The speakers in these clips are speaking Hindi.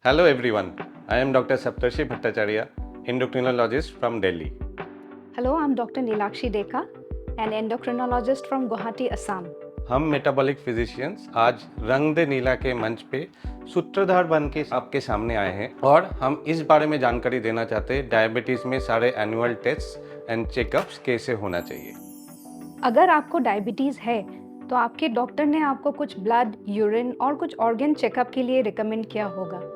Hello everyone, I am Dr. Saptarshi Bhattacharya, endocrinologist from Delhi. Hello, I'm Dr. Nilakshi Deka, an endocrinologist from Guwahati, Assam. हम मेटाबॉलिक फिजिशियंस आज रंग दे नीला के मंच पे सूत्रधार बन के आपके सामने आए हैं और हम इस बारे में जानकारी देना चाहते हैं डायबिटीज़ में सारे एनुअल टेस्ट एंड चेकअप्स कैसे होना चाहिए। अगर आपको डायबिटीज़ है तो आपके डॉक्टर ने आपको कुछ ब्लड, यूरिन और कुछ ऑर्गन चेकअप के लिए रिकमेंड किया होगा।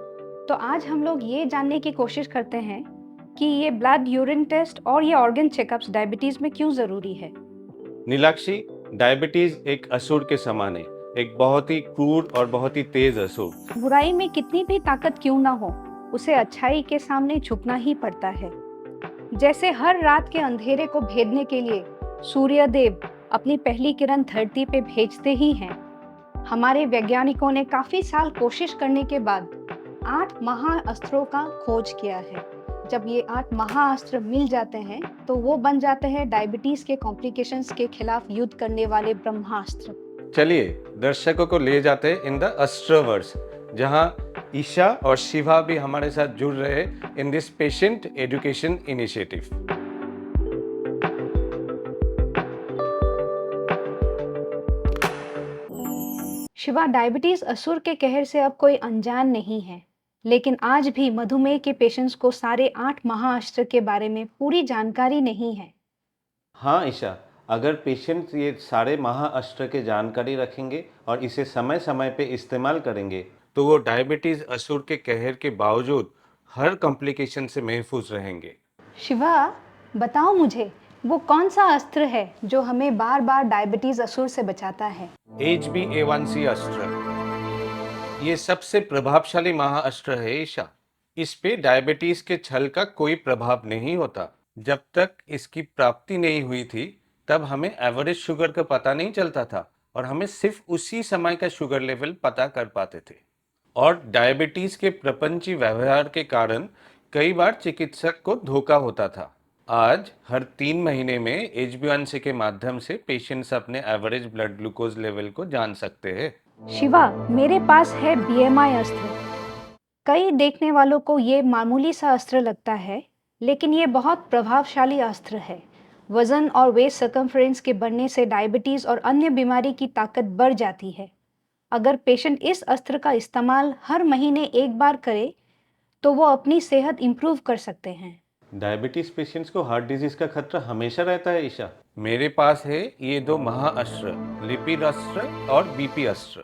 तो आज हम लोग ये जानने की कोशिश करते हैं कि ये ब्लड, यूरिन टेस्ट और ये ऑर्गन चेकअप्स डायबिटीज़ में क्यों ज़रूरी है। नीलाक्षी, डायबिटीज़ एक असुर के समान है, एक बहुत ही क्रूर और बहुत ही तेज असुर। बुराई में कितनी भी ताकत क्यों ना हो, उसे अच्छाई के सामने झुकना ही पड़ता है। जैसे हर रात के अंधेरे को भेदने के लिए सूर्यदेव अपनी पहली किरण धरती पे भेजते ही हैं। हमारे वैज्ञानिकों ने काफी साल कोशिश करने के बाद 8 महाअस्त्रों का खोज किया है। जब ये 8 महाअस्त्र मिल जाते हैं तो वो बन जाते हैं डायबिटीज के कॉम्प्लिकेशंस के खिलाफ युद्ध करने वाले ब्रह्मास्त्र। चलिए दर्शकों को ले जाते हैं इन द अस्ट्रोवर्स, जहां ईशा और शिवा भी हमारे साथ जुड़ रहे हैं in this patient education initiative. Shiva, diabetes असुर के कहर से अब कोई अनजान नहीं है, लेकिन आज भी मधुमेह के पेशेंट्स को सारे 8 महाअस्त्र के बारे में पूरी जानकारी नहीं है। हाँ ईशा, अगर पेशेंट ये सारे महाअस्त्र के जानकारी रखेंगे और इसे समय समय पे इस्तेमाल करेंगे तो वो डायबिटीज असुर के कहर के बावजूद हर कॉम्प्लिकेशन से महफूज रहेंगे। शिवा, बताओ मुझे, वो कौन सा अस्त्र है जो हमें बार बार डायबिटीज असुर से बचाता है? HbA1c अस्त्र ये सबसे प्रभावशाली महाअस्त्र है ईशा। इस पे डायबिटीज के छल का कोई प्रभाव नहीं होता। जब तक इसकी प्राप्ति नहीं हुई थी तब हमें एवरेज शुगर का पता नहीं चलता था और हमें सिर्फ उसी समय का शुगर लेवल पता कर पाते थे। और डायबिटीज के प्रपंची व्यवहार के कारण कई बार चिकित्सक को धोखा होता था। आज हर 3 महीने में HbA1c के माध्यम से पेशेंट्स अपने एवरेज ब्लड ग्लूकोज लेवल को जान सकते हैं। शिवा, मेरे पास है BMI अस्त्र। कई देखने वालों को ये मामूली सा अस्त्र लगता है, लेकिन ये बहुत प्रभावशाली अस्त्र है। वजन और वेस्ट सर्कमफ्रेंस के बढ़ने से डायबिटीज और अन्य बीमारी की ताकत बढ़ जाती है। अगर पेशेंट इस अस्त्र का इस्तेमाल हर महीने एक बार करे तो वो अपनी सेहत इंप्रूव कर सकते हैं। डायबिटीज पेशेंट्स को हार्ट डिजीज का खतरा हमेशा रहता है ईशा। मेरे पास है ये 2 महाअस्त्र, लिपिड अस्त्र और बीपी अस्त्र।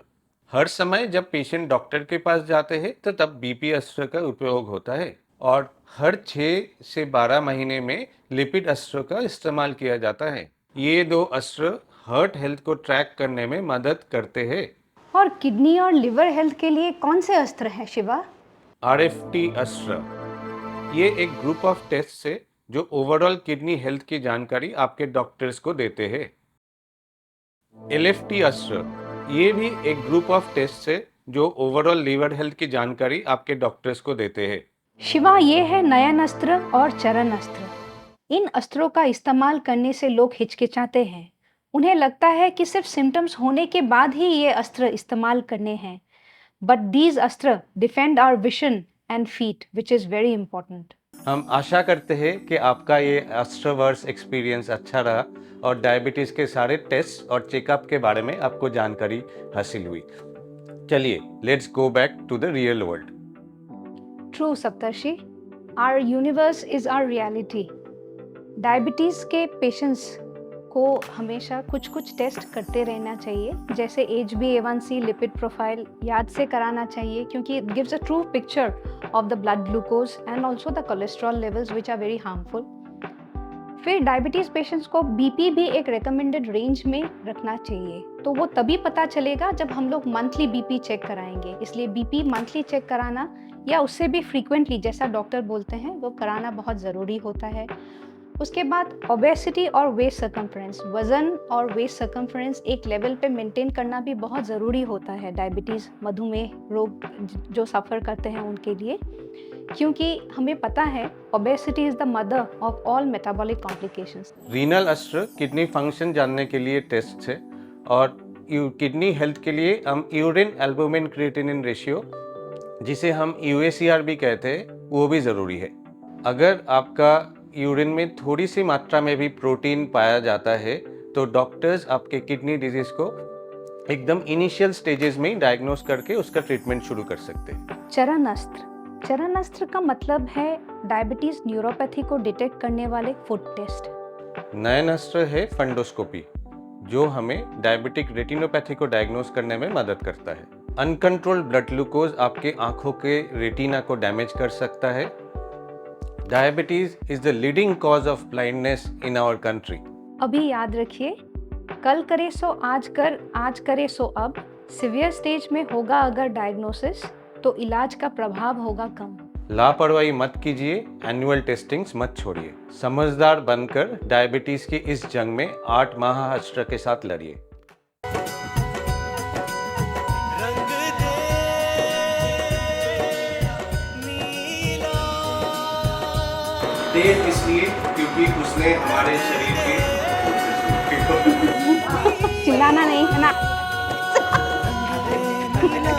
हर समय जब पेशेंट डॉक्टर के पास जाते हैं तो तब बीपी अस्त्र का उपयोग होता है और हर 6 से 12 महीने में लिपिड अस्त्र का इस्तेमाल किया जाता है। ये 2 अस्त्र हार्ट हेल्थ को ट्रैक करने में मदद करते हैं। और किडनी और लिवर हेल्थ के लिए कौन से अस्त्र हैं शिवा? RFT अस्त्र ये एक ग्रुप ऑफ टेस्ट से जो ओवरऑल किडनी हेल्थ की जानकारी आपके डॉक्टर्स को देते हैं। LFT अस्त्र ये भी एक ग्रुप ऑफ टेस्ट से जो ओवरऑल लीवर हेल्थ की जानकारी आपके डॉक्टर्स को देते हैं। शिवा, ये है नयन अस्त्र और चरण अस्त्र। इन अस्त्रों का इस्तेमाल करने से लोग हिचकिचाते हैं। उन्हें लगता है कि सिर्फ सिम्टम्स होने के बाद ही ये अस्त्र इस्तेमाल करने हैं। बट दीज अस्त्र defend our vision and feet, which is very important. हम आशा करते हैं कि आपका ये अस्त्रवर्स एक्सपीरियंस अच्छा रहा और डायबिटीज के सारे टेस्ट और चेकअप के बारे में आपको जानकारी हासिल हुई। चलिए let's go back to the real world. True Saptarshi, our universe is our reality. Diabetes के पेशेंट्स को हमेशा कुछ कुछ टेस्ट करते रहना चाहिए, जैसे HbA1c लिपिड प्रोफाइल याद से कराना चाहिए, क्योंकि it gives a true picture of the blood glucose and also the cholesterol levels which are very harmful. फिर डायबिटीज पेशेंट्स को बीपी भी एक रिकमेंडेड रेंज में रखना चाहिए। तो वो तभी पता चलेगा जब हम लोग मंथली बीपी चेक कराएंगे। इसलिए बीपी मंथली चेक कराना या उससे भी फ्रीक्वेंटली, जैसा डॉक्टर बोलते हैं, वो कराना बहुत ज़रूरी होता है। उसके बाद ओबेसिटी और वेस्ट सर्कमफ्रेंस, वज़न और वेस्ट सर्कमफ्रेंस एक लेवल पे मेंटेन करना भी बहुत ज़रूरी होता है डायबिटीज़, मधुमेह रोग जो सफ़र करते हैं उनके लिए, क्योंकि हमें पता है obesity is the mother of all metabolic complications. Renal अस्त्र किडनी फंक्शन जानने के लिए टेस्ट है और किडनी हेल्थ के लिए हम यूरिन एल्बुमिन क्रिएटिनिन रेशियो जिसे हम यूएसीआर भी कहते हैं, वो भी ज़रूरी है। अगर आपका यूरिन में थोड़ी सी मात्रा में भी प्रोटीन पाया जाता है तो डॉक्टर्स आपके किडनी डिजीज को एकदम इनिशियल स्टेजेस में ही डायग्नोस करके उसका ट्रीटमेंट शुरू कर सकते हैं। चरण अस्त्र। चरण अस्त्र का मतलब है डायबिटीज न्यूरोपैथी को डिटेक्ट करने वाले फुट टेस्ट। नयन अस्त्र है फंडोस्कोपी, जो हमें डायबिटिक रेटिनोपैथी को डायग्नोस करने में मदद करता है। अनकंट्रोल्ड ब्लड ग्लूकोज आपके आंखों के रेटिना को डैमेज कर सकता है। Diabetes is the leading cause of blindness in our country. अभी याद रखिए, कल करे सो आज कर, आज करे सो अब। सिवियर स्टेज में होगा अगर डायग्नोसिस तो इलाज का प्रभाव होगा कम। लापरवाही मत कीजिए, एनुअल टेस्टिंग्स मत छोड़िए। समझदार बनकर डायबिटीज की इस जंग में 8 महाअस्त्र के साथ लड़िए। रंग दे नीला। तेज इसलिए क्योंकि उसने हमारे शरीर के चिल्लाना नहीं है ना।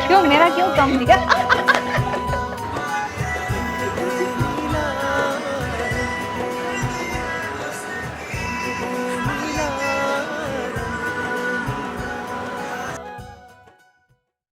क्यों, मेरा क्यों कम दिया?